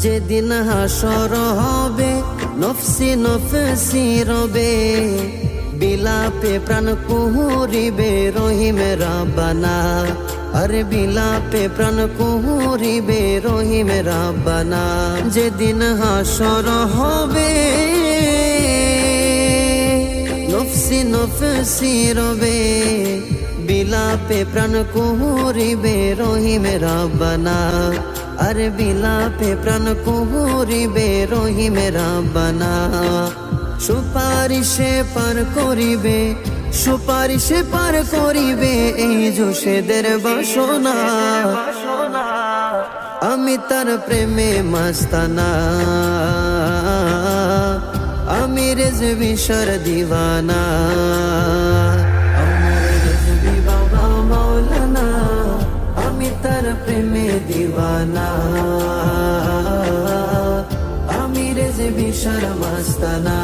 যেদিন হাসর হবে নফসি নফসি রবে, বিলাপে প্রাণ কুহুরিবে রহিম রাব্বানা। আরে বিলাপে প্রাণ কুহুরিবে রহিম রাব্বানা। যেদিন হাসর হবে নফসি নফসি রবে, বিলাপে প্রাণ কুহুরিবে রহিম রাব্বানা। আরে বিলাপে প্রাণ কুহুরিবে রহিম রাব্বানা। সুপারিশে পার করিবে, সুপারিশে পার করিবে এই জোশেদের বাসনা। আমি তার প্রেমে মাস্তানা, আমি রেজবি সর দিওয়ানা। আমার রেজবি বাবা মৌলানা, আমি তার প্রেমে দিওয়ানা। আমি রেজবি সর মাস্তানা।